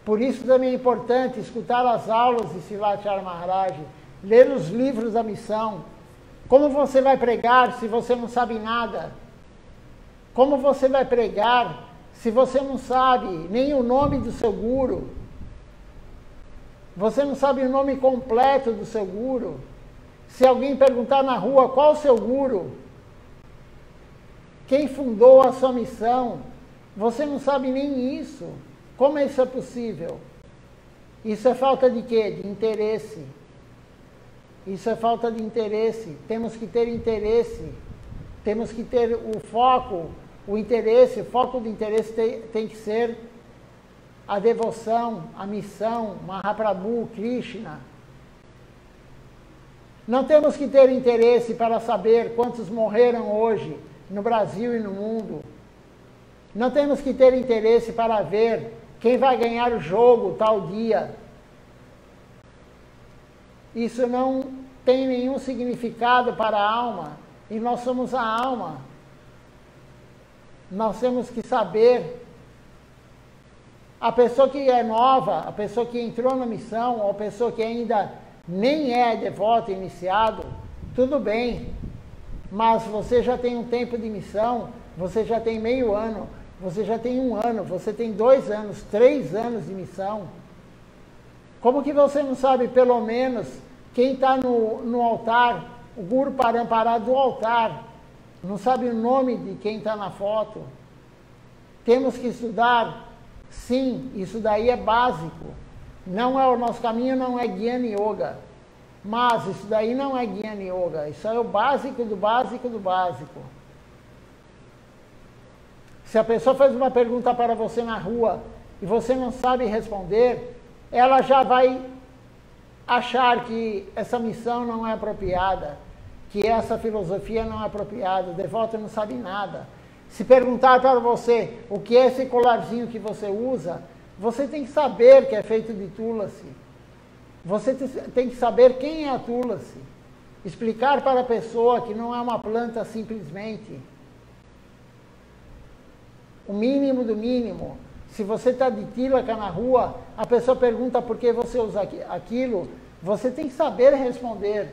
Por isso também é importante escutar as aulas de Srivacharya Maharaj, ler os livros da missão. Como você vai pregar se você não sabe nada? Como você vai pregar se você não sabe nem o nome do seu guru? Você não sabe o nome completo do seu guru? Se alguém perguntar na rua qual o seu guru, quem fundou a sua missão, você não sabe nem isso. Como isso é possível? Isso é falta de quê? De interesse. Isso é falta de interesse. Temos que ter interesse. Temos que ter o foco, o interesse. O foco do interesse tem que ser a devoção, a missão, Mahaprabhu, Krishna. Não temos que ter interesse para saber quantos morreram hoje no Brasil e no mundo. Não temos que ter interesse para ver quem vai ganhar o jogo tal dia. Isso não tem nenhum significado para a alma. E nós somos a alma. Nós temos que saber. A pessoa que é nova, a pessoa que entrou na missão, ou a pessoa que ainda nem é devoto iniciado, tudo bem. Mas você já tem um tempo de missão, você já tem meio ano, você já tem 1 ano, você tem 2 anos, 3 anos de missão. Como que você não sabe, pelo menos, quem está no altar, o Guru Parampara do altar, não sabe o nome de quem está na foto? Temos que estudar, sim, isso daí é básico. Não é o nosso caminho, não é Jnana Yoga. Mas isso daí não é Jnana Yoga, isso é o básico do básico do básico. Se a pessoa faz uma pergunta para você na rua e você não sabe responder, ela já vai achar que essa missão não é apropriada, que essa filosofia não é apropriada, o devoto não sabe nada. Se perguntar para você o que é esse colarzinho que você usa, você tem que saber que é feito de Tulasi. Você tem que saber quem é a Tulasi. Explicar para a pessoa que não é uma planta simplesmente. O mínimo do mínimo. Se você está de tilaka na rua, a pessoa pergunta por que você usa aquilo, você tem que saber responder.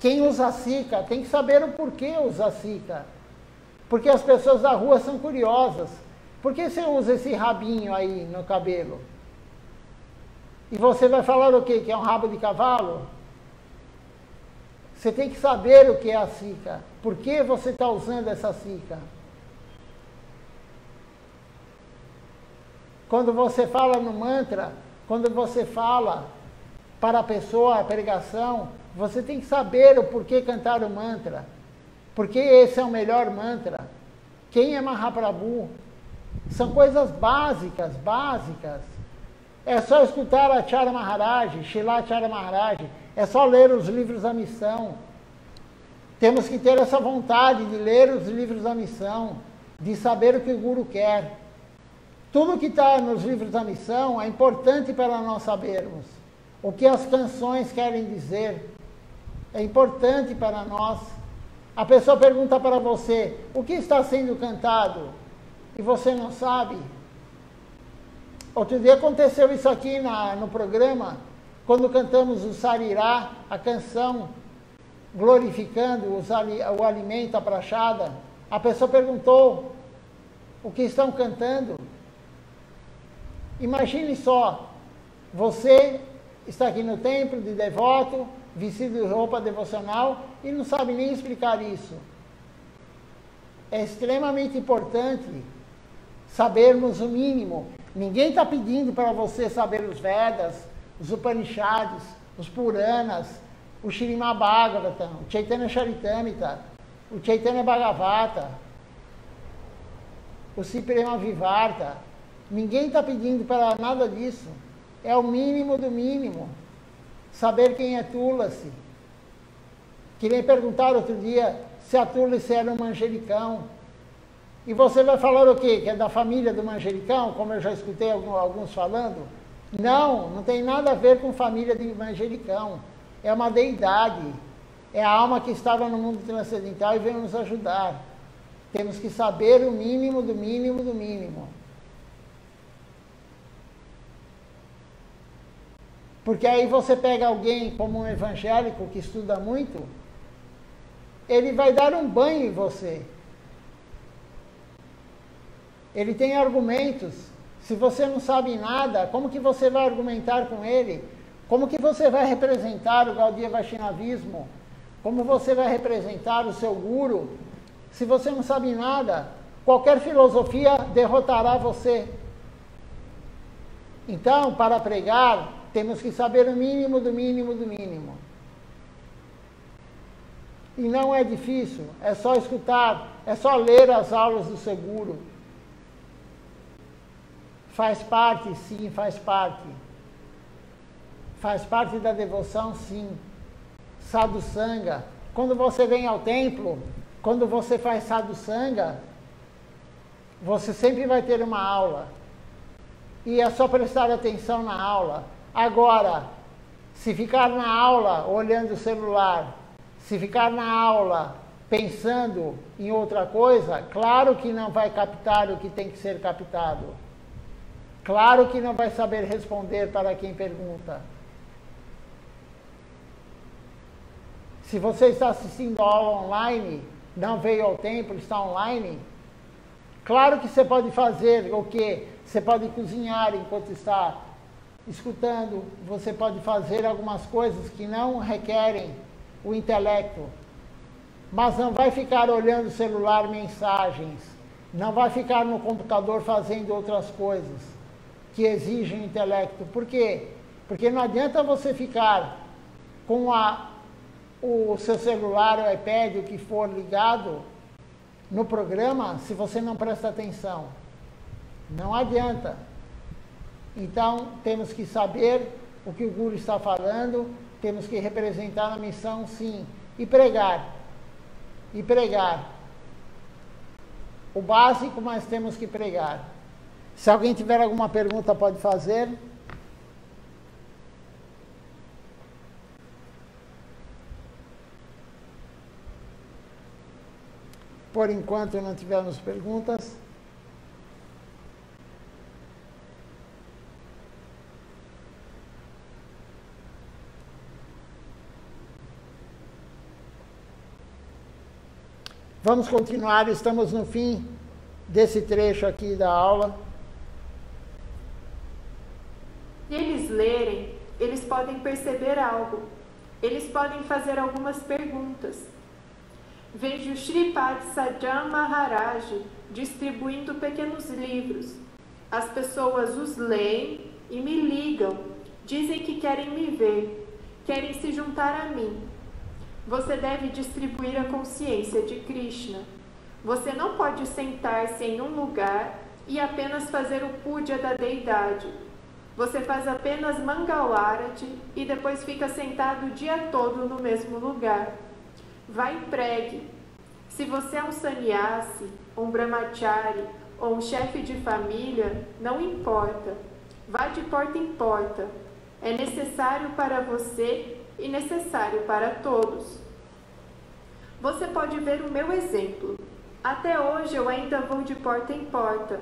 Quem usa sika tem que saber o porquê usa sika. Porque as pessoas da rua são curiosas. Por que você usa esse rabinho aí no cabelo? E você vai falar o quê? Que é um rabo de cavalo? Você tem que saber o que é a sika. Por que você está usando essa sika? Quando você fala no mantra, quando você fala para a pessoa a pregação, você tem que saber o porquê cantar o mantra. Porque esse é o melhor mantra. Quem é Mahaprabhu? São coisas básicas, básicas. É só escutar a Acharya Maharaj, Srivacharya Maharaj. É só ler os livros da missão. Temos que ter essa vontade de ler os livros da missão, de saber o que o Guru quer. Tudo que está nos livros da missão é importante para nós sabermos. O que as canções querem dizer é importante para nós. A pessoa pergunta para você, o que está sendo cantado? E você não sabe. Outro dia aconteceu isso aqui no programa, quando cantamos o Sarirá, a canção glorificando o alimento, a prachada. A pessoa perguntou, o que estão cantando? Imagine só, você está aqui no templo de devoto, vestido de roupa devocional e não sabe nem explicar isso. É extremamente importante sabermos o mínimo. Ninguém está pedindo para você saber os Vedas, os Upanishads, os Puranas, o Śrīmad Bhagavatam, o Chaitanya Charitamrita, o Chaitanya Bhagavata, o Suprema Vivarta. Ninguém está pedindo para nada disso. É o mínimo do mínimo. Saber quem é Tulasi. Que nem perguntaram outro dia se a Tulasi era um manjericão. E você vai falar o quê? Que é da família do manjericão, como eu já escutei alguns falando? Não, não tem nada a ver com família de manjericão. É uma deidade. É a alma que estava no mundo transcendental e veio nos ajudar. Temos que saber o mínimo do mínimo do mínimo. Porque aí você pega alguém como um evangélico que estuda muito, ele vai dar um banho em você. Ele tem argumentos. Se você não sabe nada, como que você vai argumentar com ele? Como que você vai representar o Gaudiya Vaishnavismo? Como você vai representar o seu guru? Se você não sabe nada, qualquer filosofia derrotará você. Então, para pregar, temos que saber o mínimo do mínimo do mínimo. E não é difícil, é só escutar, é só ler as aulas do seu guru. Faz parte, sim, faz parte. Faz parte da devoção, sim. Sadhu Sangha. Quando você vem ao templo, quando você faz Sadhu Sangha, você sempre vai ter uma aula. E é só prestar atenção na aula. Agora, se ficar na aula olhando o celular, se ficar na aula pensando em outra coisa, claro que não vai captar o que tem que ser captado. Claro que não vai saber responder para quem pergunta. Se você está assistindo a aula online, não veio ao templo, está online, claro que você pode fazer o quê? Você pode cozinhar enquanto está escutando, você pode fazer algumas coisas que não requerem o intelecto, mas não vai ficar olhando o celular, mensagens, não vai ficar no computador fazendo outras coisas que exigem intelecto. Por quê? Porque não adianta você ficar com o seu celular, o iPad, o que for ligado no programa, se você não presta atenção. Não adianta. Então, temos que saber o que o Guru está falando, temos que representar a missão, sim, e pregar. E pregar. O básico, mas temos que pregar. Se alguém tiver alguma pergunta, pode fazer. Por enquanto, não tivemos perguntas. Vamos continuar, estamos no fim desse trecho aqui da aula. Se eles lerem, eles podem perceber algo. Eles podem fazer algumas perguntas. Vejo Shripad Sajjan Maharaj distribuindo pequenos livros. As pessoas os leem e me ligam. Dizem que querem me ver, querem se juntar a mim. Você deve distribuir a consciência de Krishna. Você não pode sentar-se em um lugar e apenas fazer o puja da deidade. Você faz apenas Mangalarati e depois fica sentado o dia todo no mesmo lugar. Vá e pregue. Se você é um sannyasi, um brahmachari ou um chefe de família, não importa. Vá de porta em porta. É necessário para você e necessário para todos. Você pode ver o meu exemplo. Até hoje eu ainda vou de porta em porta.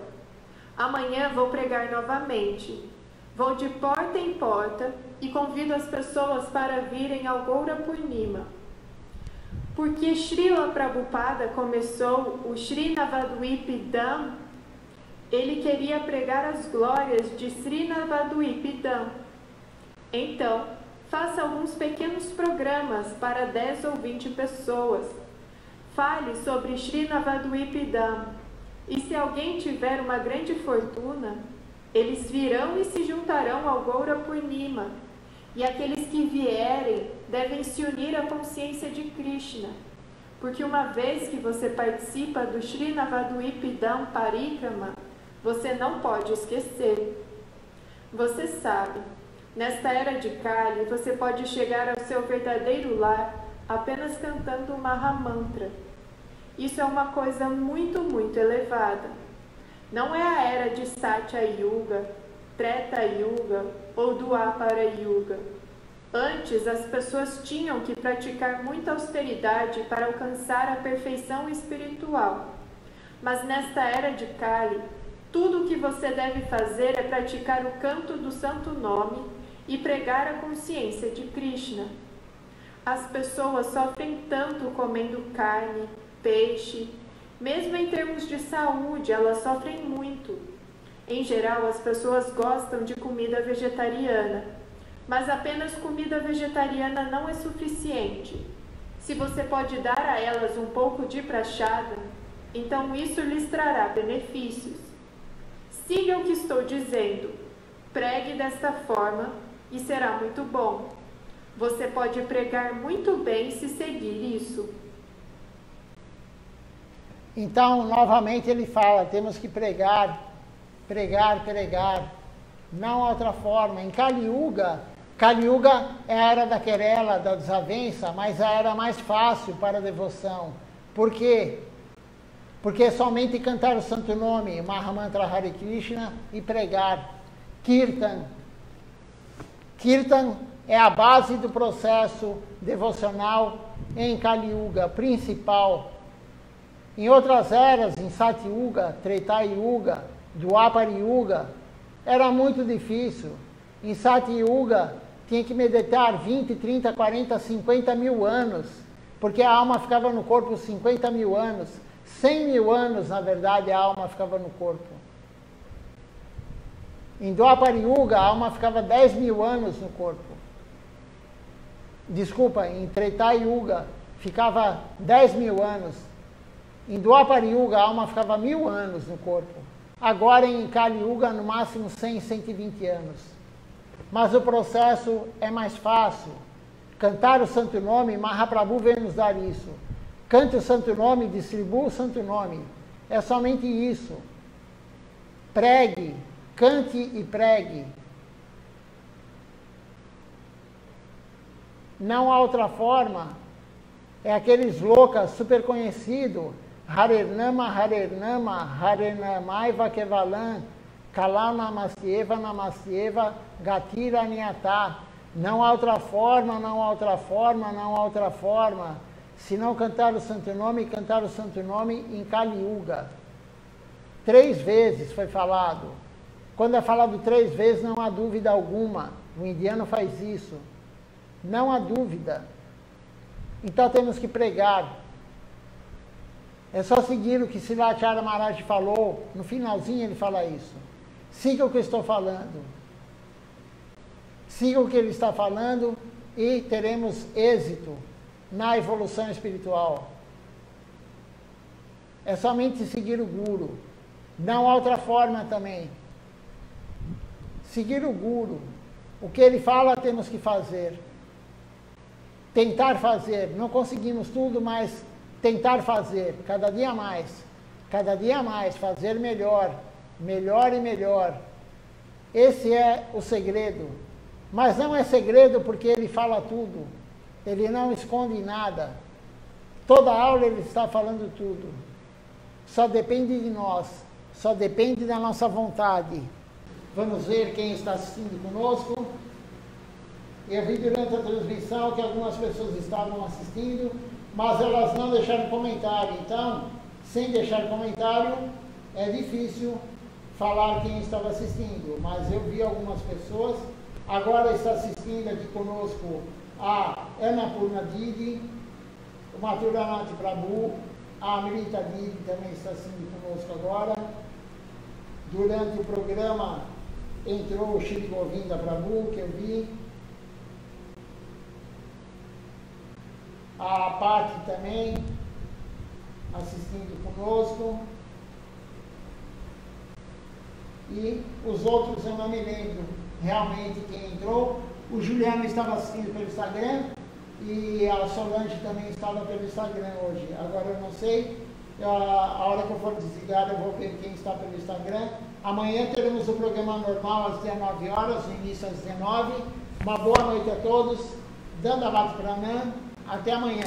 Amanhã vou pregar novamente. Vou de porta em porta e convido as pessoas para virem ao Goura Purnima. Porque Srila Prabhupada começou o Sri Navadvip Dham, ele queria pregar as glórias de Sri Navadvip Dham. Então, faça alguns pequenos programas para 10 ou 20 pessoas. Fale sobre Sri Navadvip Dham. E se alguém tiver uma grande fortuna, Eles virão e se juntarão ao Goura Purnima, e aqueles que vierem devem se unir à consciência de Krishna, porque uma vez que você participa do Sri Navadvipidam Parikrama, você não pode esquecer. Você sabe, nesta era de Kali, você pode chegar ao seu verdadeiro lar apenas cantando o Mahamantra. Isso é uma coisa muito, muito elevada. Não é a era de Satya Yuga, Treta Yuga ou Dwapara Yuga. Antes, as pessoas tinham que praticar muita austeridade para alcançar a perfeição espiritual. Mas nesta era de Kali, tudo o que você deve fazer é praticar o canto do santo nome e pregar a consciência de Krishna. As pessoas sofrem tanto comendo carne, peixe. Mesmo em termos de saúde, elas sofrem muito. Em geral, as pessoas gostam de comida vegetariana, mas apenas comida vegetariana não é suficiente. Se você pode dar a elas um pouco de prachada, então isso lhes trará benefícios. Siga o que estou dizendo, pregue desta forma e será muito bom. Você pode pregar muito bem se seguir isso. Então, novamente ele fala, temos que pregar, pregar, pregar. Não há outra forma. Em Kali Yuga é a era da querela, da desavença, mas a era mais fácil para a devoção. Por quê? Porque é somente cantar o santo nome, Mahamantra Hare Krishna, e pregar. Kirtan. Kirtan é a base do processo devocional em Kali Yuga, principal. Em outras eras, em Satya Yuga, Treta Yuga, Dwapara Yuga, era muito difícil. Em Satya Yuga, tinha que meditar 20, 30, 40, 50 mil anos, porque a alma ficava no corpo 50 mil anos. 100 mil anos, na verdade, a alma ficava no corpo. Em Dwapara Yuga, a alma ficava 10 mil anos no corpo. Desculpa, em Treta Yuga, ficava 10 mil anos. Em Dwapara Yuga, a alma ficava 1000 anos no corpo. Agora, em Kali Yuga, no máximo 100, 120 anos. Mas o processo é mais fácil. Cantar o santo nome, Mahaprabhu veio nos dar isso. Cante o santo nome, distribua o santo nome. É somente isso. Pregue, cante e pregue. Não há outra forma. É aqueles loucas super conhecido. Harenama, Harenama, Harenamaiva Kevalam, Kalam Namastieva, Namastieva, Gatira Niatá. Não há outra forma, não há outra forma, não há outra forma. Se não cantar o santo nome, cantar o santo nome em Kali Yuga. 3 vezes foi falado. Quando é falado 3 vezes, não há dúvida alguma. O indiano faz isso. Não há dúvida. Então temos que pregar. É só seguir o que Srilacharya Maharaj falou. No finalzinho ele fala isso. Siga o que eu estou falando. Siga o que ele está falando e teremos êxito na evolução espiritual. É somente seguir o Guru. Não há outra forma também. Seguir o Guru. O que ele fala temos que fazer. Tentar fazer. Não conseguimos tudo, mas tentar fazer. Cada dia mais. Cada dia mais. Fazer melhor. Melhor e melhor. Esse é o segredo. Mas não é segredo porque ele fala tudo. Ele não esconde nada. Toda aula ele está falando tudo. Só depende de nós. Só depende da nossa vontade. Vamos ver quem está assistindo conosco. Eu vi durante a transmissão que algumas pessoas estavam assistindo, mas elas não deixaram comentário. Então, sem deixar comentário, é difícil falar quem estava assistindo. Mas eu vi algumas pessoas. Agora está assistindo aqui conosco a Annapurna Didi, o Mathuranath Prabhu, a Amrita Didi também está assistindo conosco agora. Durante o programa entrou o Shri Govinda Prabhu, que eu vi. A Pati também assistindo conosco. e os outros eu não me lembro realmente quem entrou. O Juliano estava assistindo pelo Instagram e a Solange também estava pelo Instagram hoje. Agora eu não sei, a hora que eu for desligar eu vou ver quem está pelo Instagram. Amanhã teremos o programa normal às 19 horas, o início às 19. Uma boa noite a todos. Dando abraço para Anã. Até amanhã.